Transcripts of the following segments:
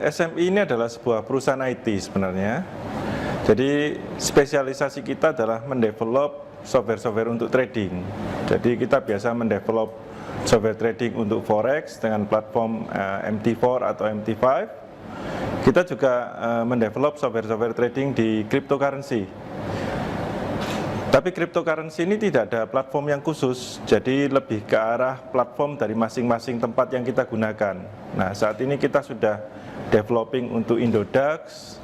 SMI ini adalah sebuah perusahaan IT sebenarnya. Jadi spesialisasi kita adalah mendevelop software-software untuk trading. Jadi kita biasa mendevelop software trading untuk forex dengan platform MT4 atau MT5. Kita juga mendevelop software-software trading di cryptocurrency. Tapi cryptocurrency ini tidak ada platform yang khusus, jadi lebih ke arah platform dari masing-masing tempat yang kita gunakan. Nah, saat ini kita sudah developing untuk Indodax,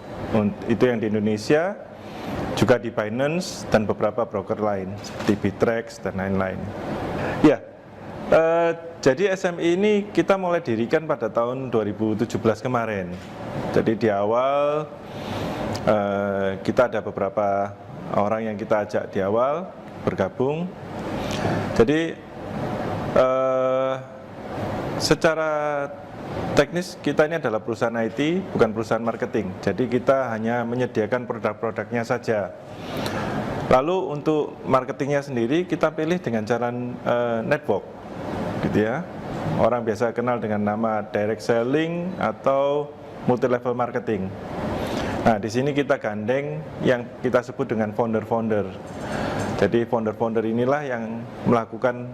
itu yang di Indonesia, juga di Binance dan beberapa broker lain seperti Bittrex dan lain-lain. Ya, jadi SMI ini kita mulai dirikan pada tahun 2017 kemarin. Jadi di awal kita ada beberapa orang yang kita ajak di awal bergabung. Jadi secara teknis kita ini adalah perusahaan IT, bukan perusahaan marketing. Jadi kita hanya menyediakan produk-produknya saja. Lalu untuk marketingnya sendiri kita pilih dengan cara network, gitu ya. Orang biasa kenal dengan nama direct selling atau multi level marketing. Nah, di sini kita gandeng yang kita sebut dengan founder-founder. Jadi founder-founder inilah yang melakukan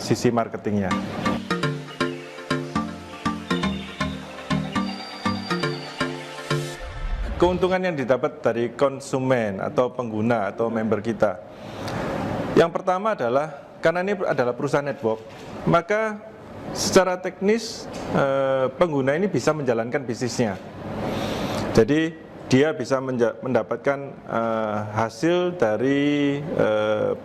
sisi marketingnya. Keuntungan yang didapat dari konsumen atau pengguna atau member kita. Yang pertama adalah, karena ini adalah perusahaan network, maka secara teknis pengguna ini bisa menjalankan bisnisnya. Jadi dia bisa mendapatkan hasil dari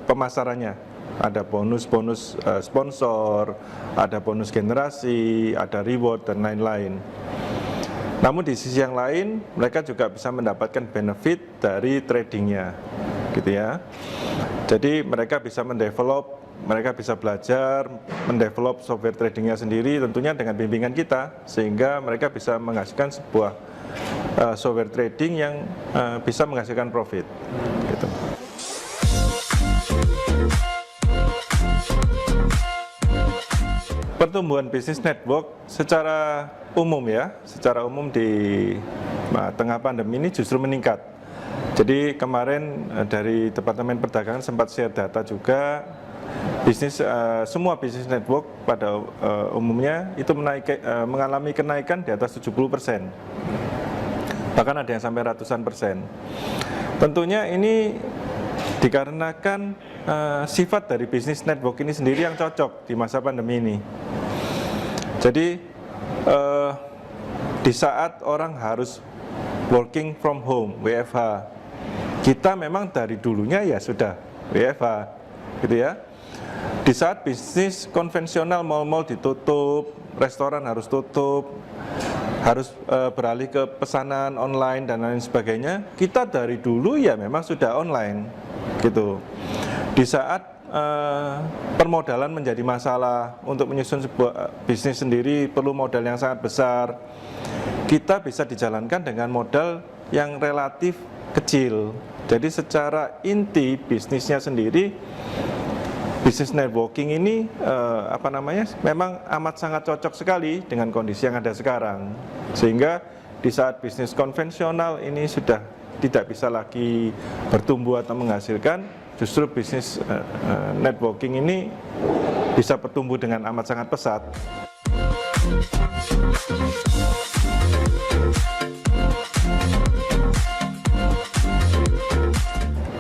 pemasarannya. Ada bonus-bonus sponsor, ada bonus generasi, ada reward dan lain-lain. Namun di sisi yang lain, mereka juga bisa mendapatkan benefit dari tradingnya, gitu ya. Jadi mereka bisa mendevelop, mereka bisa belajar, mendevelop software tradingnya sendiri, tentunya dengan bimbingan kita, sehingga mereka bisa menghasilkan sebuah software trading yang bisa menghasilkan profit, gitu. Pertumbuhan bisnis network secara umum ya, secara umum di tengah pandemi ini justru meningkat. Jadi kemarin dari Departemen Perdagangan sempat share data juga, semua bisnis network pada umumnya itu mengalami kenaikan di atas 70%. Bahkan ada yang sampai ratusan persen. Tentunya ini dikarenakan sifat dari bisnis network ini sendiri yang cocok di masa pandemi ini. Jadi di saat orang harus working from home, WFH, kita memang dari dulunya ya sudah WFH, gitu ya. Di saat bisnis konvensional, mal-mal ditutup, restoran harus tutup, harus beralih ke pesanan online dan lain sebagainya, kita dari dulu ya memang sudah online, gitu. Di saat permodalan menjadi masalah, untuk menyusun sebuah bisnis sendiri perlu modal yang sangat besar, kita bisa dijalankan dengan modal yang relatif kecil. Jadi secara inti bisnisnya sendiri, bisnis networking ini memang amat sangat cocok sekali dengan kondisi yang ada sekarang. Sehingga di saat bisnis konvensional ini sudah tidak bisa lagi bertumbuh atau menghasilkan, justru bisnis networking ini bisa bertumbuh dengan amat sangat pesat.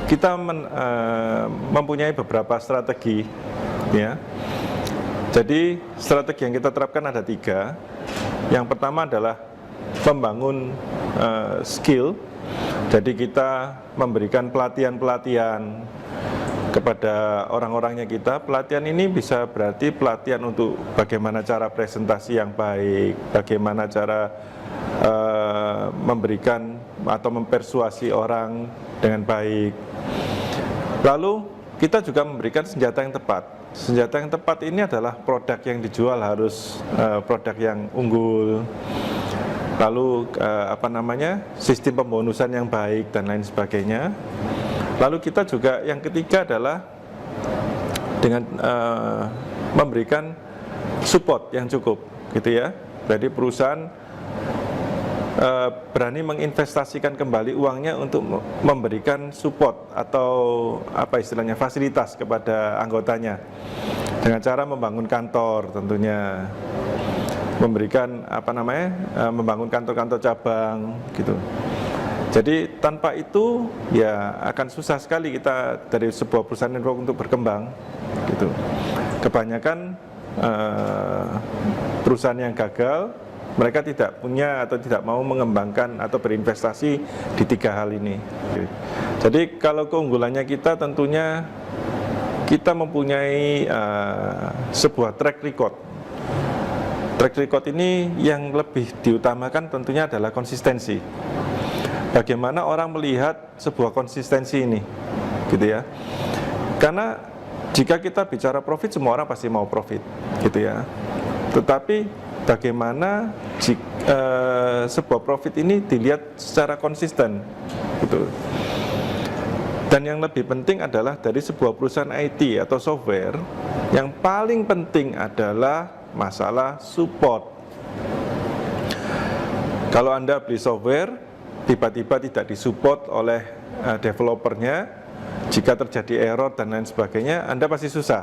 Kita mempunyai beberapa strategi, ya. Jadi strategi yang kita terapkan ada 3. Yang pertama adalah membangun skill. Jadi kita memberikan pelatihan-pelatihan kepada orang-orangnya kita. Pelatihan ini bisa berarti pelatihan untuk bagaimana cara presentasi yang baik, bagaimana cara memberikan atau mempersuasi orang dengan baik. Lalu kita juga memberikan senjata yang tepat. Senjata yang tepat ini adalah produk yang dijual harus produk yang unggul, lalu sistem pembonusan yang baik dan lain sebagainya. Lalu kita juga yang ketiga adalah dengan memberikan support yang cukup, gitu ya. Jadi perusahaan berani menginvestasikan kembali uangnya untuk memberikan support atau fasilitas kepada anggotanya dengan cara membangun kantor, tentunya memberikan membangun kantor-kantor cabang, gitu. Jadi tanpa itu ya akan susah sekali kita dari sebuah perusahaan network untuk berkembang, gitu. Kebanyakan perusahaan yang gagal, mereka tidak punya atau tidak mau mengembangkan atau berinvestasi di 3 hal ini. Jadi kalau keunggulannya kita tentunya kita mempunyai sebuah track record. Track record ini yang lebih diutamakan tentunya adalah konsistensi. Bagaimana orang melihat sebuah konsistensi ini, gitu ya. Karena jika kita bicara profit, semua orang pasti mau profit, gitu ya. Tetapi bagaimana sebuah profit ini dilihat secara konsisten, gitu. Dan yang lebih penting adalah dari sebuah perusahaan IT atau software, yang paling penting adalah masalah support. Kalau Anda beli software, tiba-tiba tidak disupport oleh developernya, jika terjadi error dan lain sebagainya, Anda pasti susah,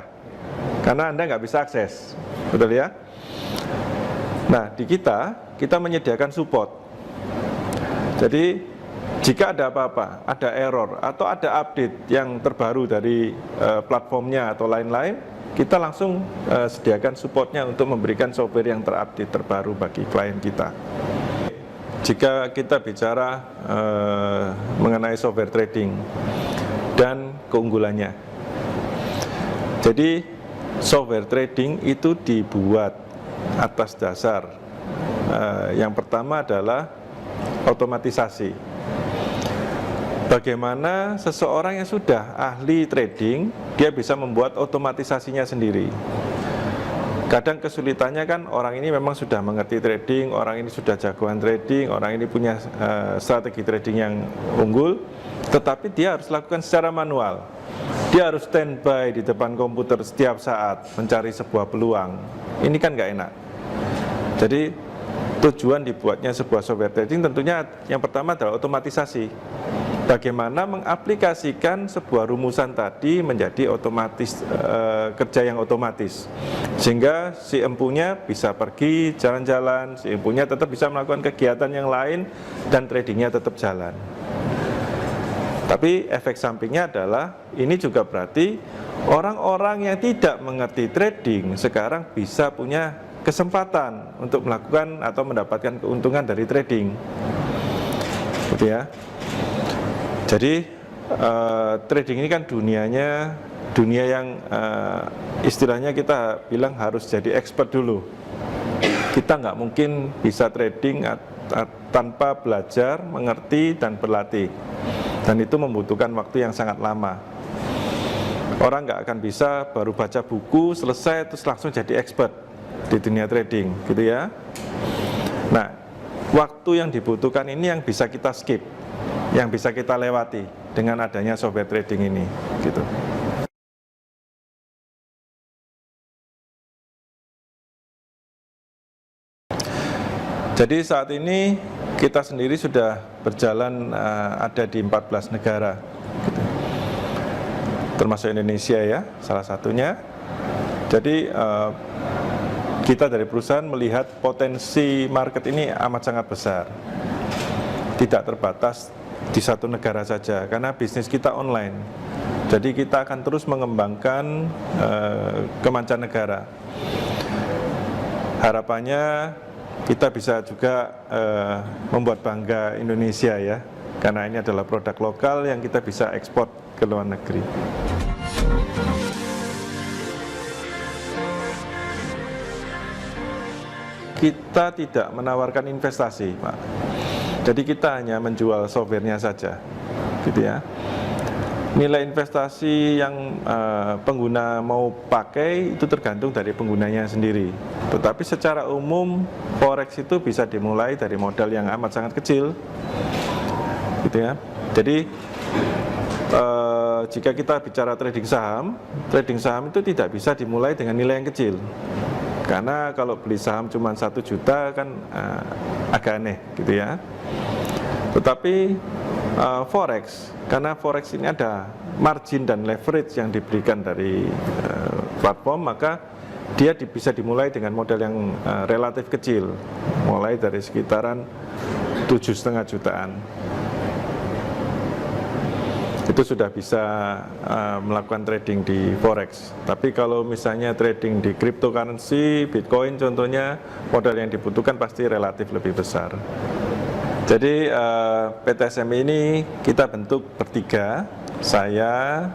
karena Anda nggak bisa akses, betul ya? Nah, di kita menyediakan support. Jadi, jika ada apa-apa, ada error, atau ada update yang terbaru dari platformnya atau lain-lain, kita langsung sediakan supportnya untuk memberikan software yang terupdate terbaru bagi klien kita. Jika kita bicara mengenai software trading dan keunggulannya, jadi software trading itu dibuat atas dasar yang pertama adalah otomatisasi. Bagaimana seseorang yang sudah ahli trading, dia bisa membuat otomatisasinya sendiri. Kadang kesulitannya kan orang ini memang sudah mengerti trading, orang ini sudah jagoan trading, orang ini punya strategi trading yang unggul, tetapi dia harus lakukan secara manual. Dia harus standby di depan komputer setiap saat mencari sebuah peluang. Ini kan nggak enak. Jadi tujuan dibuatnya sebuah software trading tentunya yang pertama adalah otomatisasi. Bagaimana mengaplikasikan sebuah rumusan tadi menjadi otomatis, kerja yang otomatis, sehingga si empunya bisa pergi jalan-jalan, si empunya tetap bisa melakukan kegiatan yang lain dan tradingnya tetap jalan. Tapi efek sampingnya adalah ini juga berarti orang-orang yang tidak mengerti trading sekarang bisa punya kesempatan untuk melakukan atau mendapatkan keuntungan dari trading, gitu ya. Jadi trading ini kan dunia yang istilahnya kita bilang harus jadi expert dulu. Kita nggak mungkin bisa trading tanpa belajar, mengerti, dan berlatih. Dan itu membutuhkan waktu yang sangat lama. Orang nggak akan bisa baru baca buku, selesai, terus langsung jadi expert di dunia trading, gitu ya. Nah, waktu yang dibutuhkan ini yang bisa kita skip, yang bisa kita lewati dengan adanya software trading ini, gitu. Jadi saat ini kita sendiri sudah berjalan ada di 14 negara, gitu. Termasuk Indonesia ya, salah satunya. Jadi kita dari perusahaan melihat potensi market ini amat sangat besar, tidak terbatas di satu negara saja, karena bisnis kita online. Jadi kita akan terus mengembangkan ke mancanegara. Harapannya kita bisa juga membuat bangga Indonesia ya, karena ini adalah produk lokal yang kita bisa ekspor ke luar negeri. Kita tidak menawarkan investasi, Pak. Jadi kita hanya menjual softwarenya saja, gitu ya. nilai investasi yang pengguna mau pakai itu tergantung dari penggunanya sendiri. Tetapi secara umum forex itu bisa dimulai dari modal yang amat sangat kecil, gitu ya. Jadi jika kita bicara trading saham itu tidak bisa dimulai dengan nilai yang kecil. Karena kalau beli saham cuma 1 juta kan agak aneh, gitu ya. Tetapi forex, karena forex ini ada margin dan leverage yang diberikan dari platform, maka dia bisa dimulai dengan modal yang relatif kecil, mulai dari sekitaran 7,5 jutaan. Itu sudah bisa melakukan trading di forex. Tapi kalau misalnya trading di cryptocurrency, Bitcoin contohnya, modal yang dibutuhkan pasti relatif lebih besar. Jadi PT SMI ini kita bentuk bertiga, saya,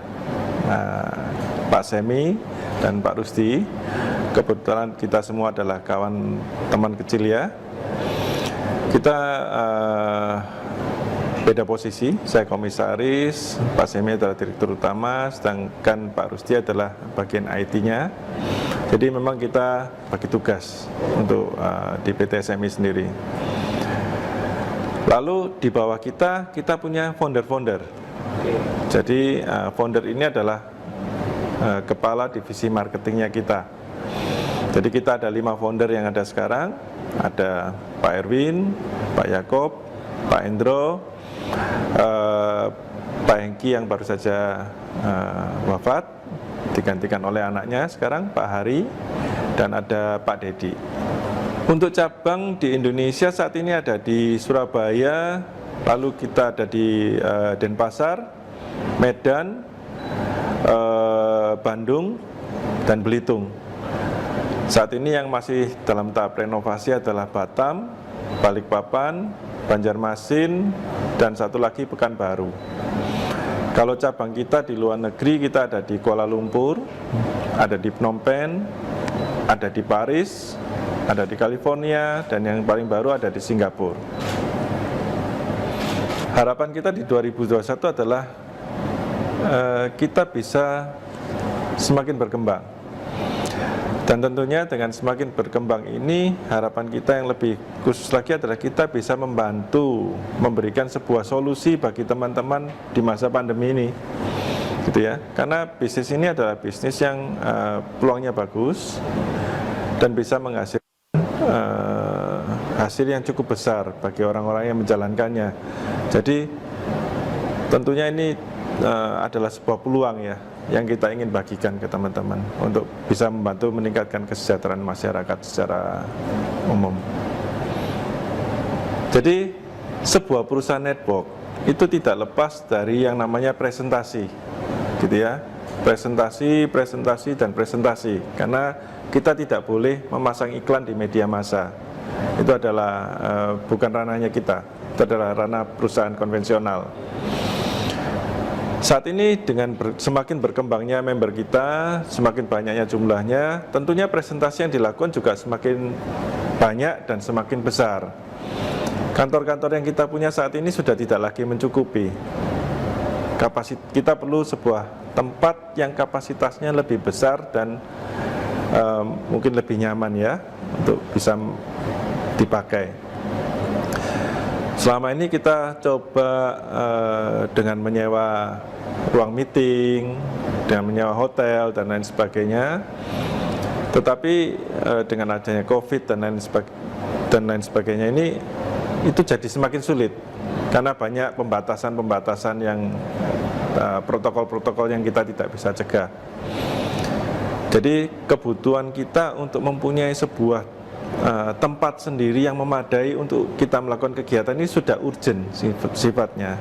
Pak Semi, dan Pak Rusdi. Kebetulan kita semua adalah kawan teman kecil ya. Kita beda posisi, saya komisaris, Pak Semi adalah direktur utama, sedangkan Pak Rusdi adalah bagian IT-nya. Jadi memang kita bagi tugas untuk di PT SMI sendiri. Lalu di bawah kita punya founder-founder. Jadi founder ini adalah kepala divisi marketingnya kita. Jadi kita ada 5 founder yang ada sekarang. Ada Pak Erwin, Pak Yakob, Pak Endro, Pak Hengki yang baru saja wafat, digantikan oleh anaknya sekarang, Pak Hari, dan ada Pak Dedi. Untuk cabang di Indonesia saat ini ada di Surabaya, lalu kita ada di Denpasar, Medan, Bandung, dan Belitung. Saat ini yang masih dalam tahap renovasi adalah Batam, Balikpapan, Banjarmasin, dan satu lagi Pekanbaru. Kalau cabang kita di luar negeri, kita ada di Kuala Lumpur, ada di Phnom Penh, ada di Paris, ada di California, dan yang paling baru ada di Singapura. Harapan kita di 2021 adalah kita bisa semakin berkembang. Dan tentunya dengan semakin berkembang ini, harapan kita yang lebih khusus lagi adalah kita bisa membantu memberikan sebuah solusi bagi teman-teman di masa pandemi ini, gitu ya. Karena bisnis ini adalah bisnis yang peluangnya bagus dan bisa menghasilkan hasil yang cukup besar bagi orang-orang yang menjalankannya. Jadi tentunya ini adalah sebuah peluang ya yang kita ingin bagikan ke teman-teman untuk bisa membantu meningkatkan kesejahteraan masyarakat secara umum. Jadi sebuah perusahaan network itu tidak lepas dari yang namanya presentasi, gitu ya. Presentasi, dan presentasi. Karena kita tidak boleh memasang iklan di media massa. Itu adalah bukan ranahnya kita. Itu adalah ranah perusahaan konvensional. Saat ini dengan semakin berkembangnya member kita, semakin banyaknya jumlahnya, tentunya presentasi yang dilakukan juga semakin banyak dan semakin besar. Kantor-kantor yang kita punya saat ini sudah tidak lagi mencukupi. Kita perlu sebuah tempat yang kapasitasnya lebih besar dan mungkin lebih nyaman ya untuk bisa dipakai. Selama ini kita coba dengan menyewa ruang meeting, dengan menyewa hotel dan lain sebagainya. Tetapi dengan adanya COVID dan lain sebagainya ini itu jadi semakin sulit karena banyak pembatasan-pembatasan yang protokol-protokol yang kita tidak bisa cegah. Jadi kebutuhan kita untuk mempunyai sebuah tempat sendiri yang memadai untuk kita melakukan kegiatan ini sudah urgent sifatnya.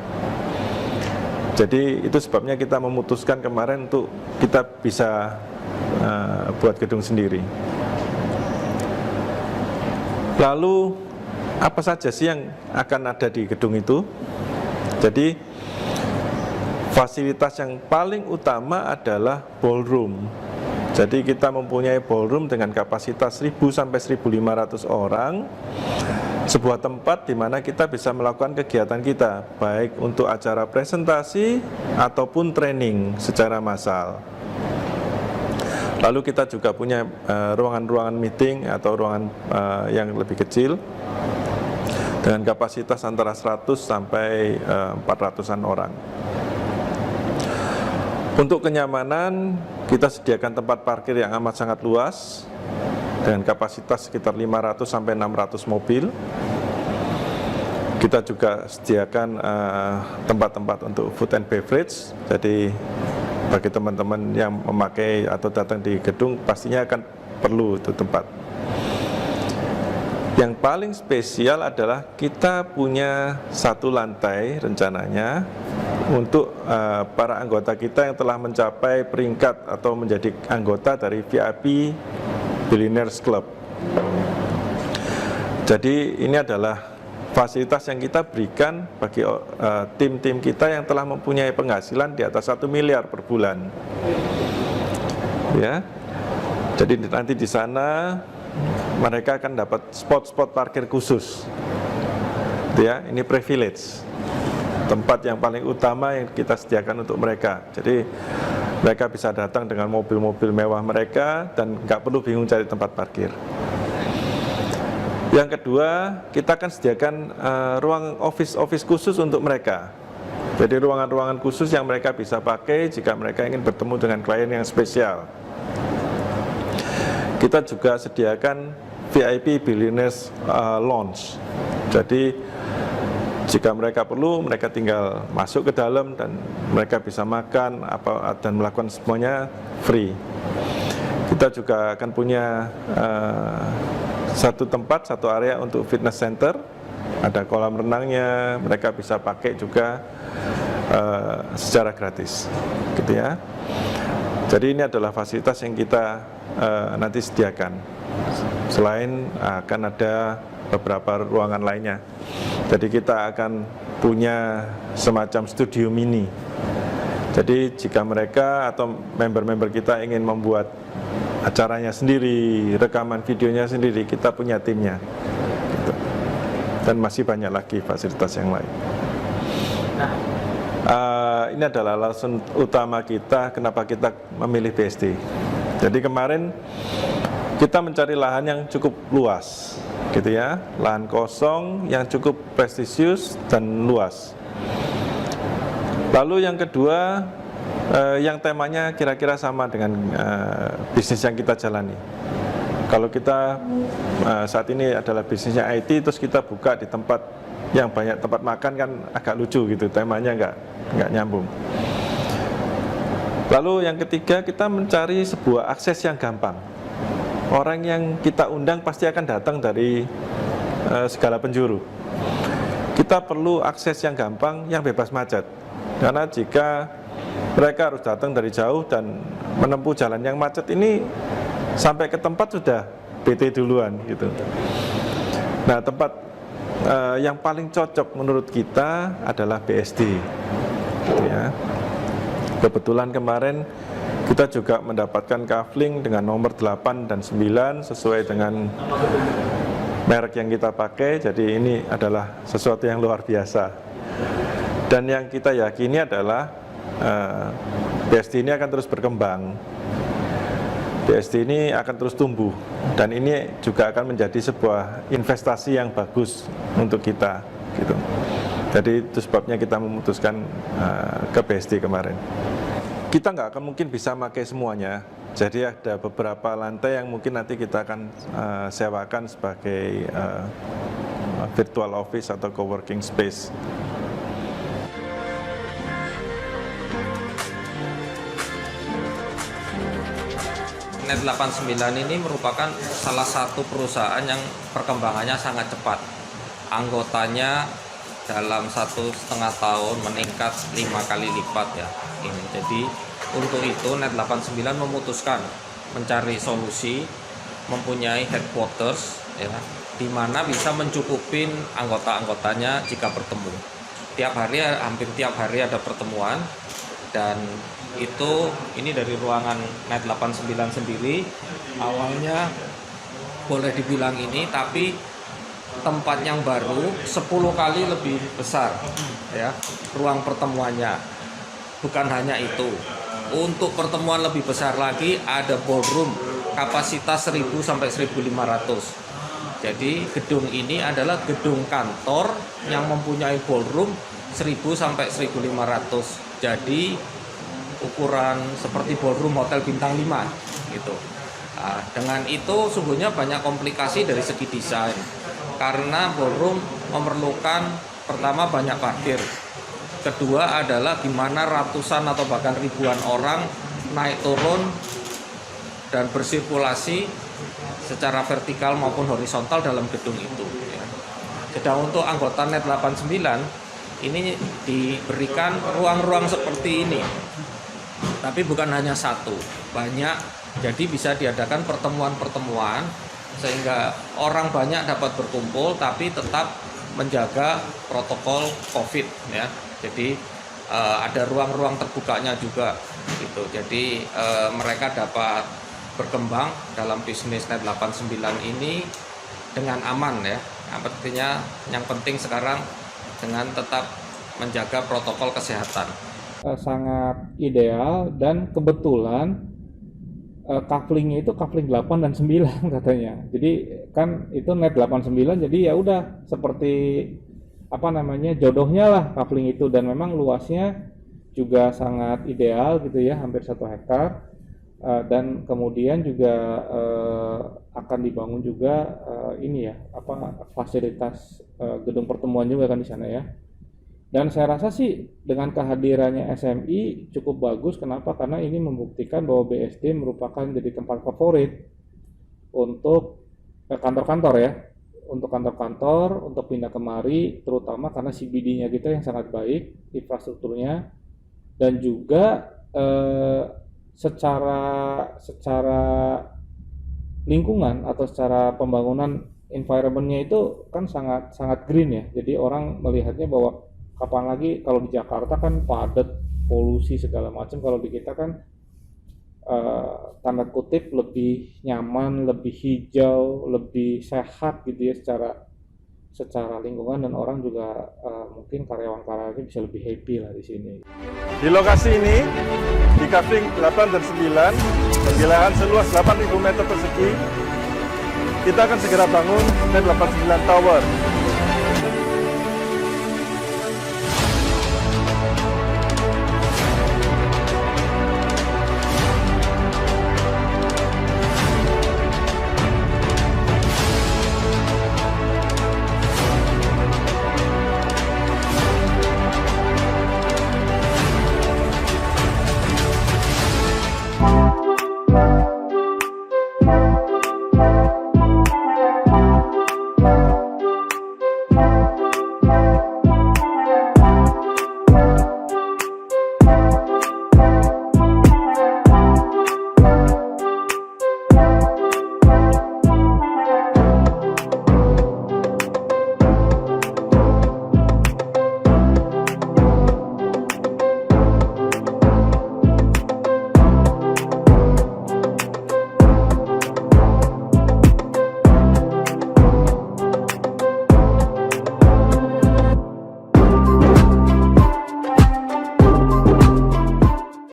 Jadi itu sebabnya kita memutuskan kemarin untuk kita bisa buat gedung sendiri. Lalu apa saja sih yang akan ada di gedung itu? Jadi fasilitas yang paling utama adalah ballroom. Jadi kita mempunyai ballroom dengan kapasitas 1.000 sampai 1.500 orang sebuah tempat di mana kita bisa melakukan kegiatan kita, baik untuk acara presentasi ataupun training secara massal. Lalu kita juga punya ruangan-ruangan meeting atau ruangan yang lebih kecil dengan kapasitas antara 100 sampai 400-an orang. Untuk kenyamanan, kita sediakan tempat parkir yang amat sangat luas dengan kapasitas sekitar 500 sampai 600 mobil. Kita juga sediakan tempat-tempat untuk food and beverage. Jadi bagi teman-teman yang memakai atau datang di gedung pastinya akan perlu itu tempat. Yang paling spesial adalah kita punya satu lantai rencananya untuk para anggota kita yang telah mencapai peringkat atau menjadi anggota dari VIP Billionaires Club. Jadi ini adalah fasilitas yang kita berikan bagi tim-tim kita yang telah mempunyai penghasilan di atas 1 miliar per bulan. Ya. Jadi nanti di sana mereka akan dapat spot-spot parkir khusus. Ya, ini privilege. Tempat yang paling utama yang kita sediakan untuk mereka. Jadi mereka bisa datang dengan mobil-mobil mewah mereka dan nggak perlu bingung cari tempat parkir. Yang kedua, kita akan sediakan ruang office khusus untuk mereka. Jadi ruangan-ruangan khusus yang mereka bisa pakai jika mereka ingin bertemu dengan klien yang spesial. Kita juga sediakan VIP Billionaires Lounge. Jadi jika mereka perlu, mereka tinggal masuk ke dalam dan mereka bisa makan dan melakukan semuanya free. Kita juga akan punya satu tempat, satu area untuk fitness center. Ada kolam renangnya, mereka bisa pakai juga secara gratis, gitu ya. Jadi ini adalah fasilitas yang kita nanti sediakan. Selain akan ada beberapa ruangan lainnya. Jadi kita akan punya semacam studio mini. Jadi jika mereka atau member-member kita ingin membuat acaranya sendiri, rekaman videonya sendiri, kita punya timnya. Gitu. Dan masih banyak lagi fasilitas yang lain. Ini adalah alasan utama kita kenapa kita memilih BSD. Jadi kemarin kita mencari lahan yang cukup luas, gitu ya, lahan kosong yang cukup prestisius dan luas. Lalu yang kedua, yang temanya kira-kira sama dengan bisnis yang kita jalani. Kalau kita saat ini adalah bisnisnya IT, terus kita buka di tempat yang banyak tempat makan kan agak lucu gitu, temanya nggak nyambung. Lalu yang ketiga, kita mencari sebuah akses yang gampang. Orang yang kita undang pasti akan datang dari segala penjuru. Kita perlu akses yang gampang, yang bebas macet. Karena jika mereka harus datang dari jauh dan menempuh jalan yang macet ini, sampai ke tempat sudah PT duluan gitu. Nah, tempat yang paling cocok menurut kita adalah BSD, gitu ya. Kebetulan kemarin kita juga mendapatkan kafling dengan nomor 8 dan 9 sesuai dengan merek yang kita pakai. Jadi ini adalah sesuatu yang luar biasa. Dan yang kita yakini adalah BSD ini akan terus berkembang. BSD ini akan terus tumbuh dan ini juga akan menjadi sebuah investasi yang bagus untuk kita, gitu. Jadi itu sebabnya kita memutuskan ke BSD kemarin. Kita nggak akan mungkin bisa pakai semuanya. Jadi ada beberapa lantai yang mungkin nanti kita akan sewakan sebagai virtual office atau coworking space. Net89 ini merupakan salah satu perusahaan yang perkembangannya sangat cepat. Anggotanya dalam 1,5 tahun meningkat 5 kali lipat ya. Ini jadi untuk itu Net89 memutuskan mencari solusi, mempunyai headquarters ya, di mana bisa mencukupin anggota-anggotanya jika bertemu. Hampir tiap hari ada pertemuan. Dan ini dari ruangan Net89 sendiri awalnya boleh dibilang ini, tapi tempat yang baru 10 kali lebih besar ya ruang pertemuannya. Bukan hanya itu, untuk pertemuan lebih besar lagi ada ballroom kapasitas 1000 sampai 1500. Jadi gedung ini adalah gedung kantor yang mempunyai ballroom 1000 sampai 1500. Jadi ukuran seperti ballroom hotel bintang 5 gitu. Nah, dengan itu sungguhnya banyak komplikasi dari segi desain. Karena ballroom memerlukan pertama banyak parkir. Kedua adalah gimana ratusan atau bahkan ribuan orang naik turun dan bersirkulasi secara vertikal maupun horizontal dalam gedung itu ya. Sedang untuk anggota NET 89 ini diberikan ruang-ruang seperti ini. Tapi bukan hanya satu, banyak. Jadi bisa diadakan pertemuan-pertemuan sehingga orang banyak dapat berkumpul tapi tetap menjaga protokol COVID ya. Jadi ada ruang-ruang terbukanya juga gitu. Jadi mereka dapat berkembang dalam bisnis NET 89 ini dengan aman ya. Artinya yang penting sekarang dengan tetap menjaga protokol kesehatan. Sangat ideal dan kebetulan couplingnya itu coupling 8 dan 9 katanya. Jadi kan itu NET 89 jadi ya udah seperti apa namanya jodohnya lah coupling itu, dan memang luasnya juga sangat ideal gitu ya, hampir 1 hektar. Dan kemudian juga akan dibangun juga ini ya apa fasilitas gedung pertemuan juga kan di sana ya. Dan saya rasa sih dengan kehadirannya SMI cukup bagus. Kenapa? Karena ini membuktikan bahwa BSD merupakan jadi tempat favorit untuk kantor-kantor ya, untuk kantor-kantor, untuk pindah kemari, terutama karena CBD-nya kita yang sangat baik, infrastrukturnya, dan juga secara lingkungan atau secara pembangunan environment-nya itu kan sangat green ya. Jadi orang melihatnya bahwa kapan lagi kalau di Jakarta kan padat, polusi segala macam. Kalau di kita kan tanda kutip lebih nyaman, lebih hijau, lebih sehat gitu ya secara lingkungan, dan orang juga mungkin karyawan-karyawannya bisa lebih happy lah di sini. Di lokasi ini, di coupling 8 dan 9, di lahan seluas 8.000 meter persegi, kita akan segera bangun NET 89 Tower.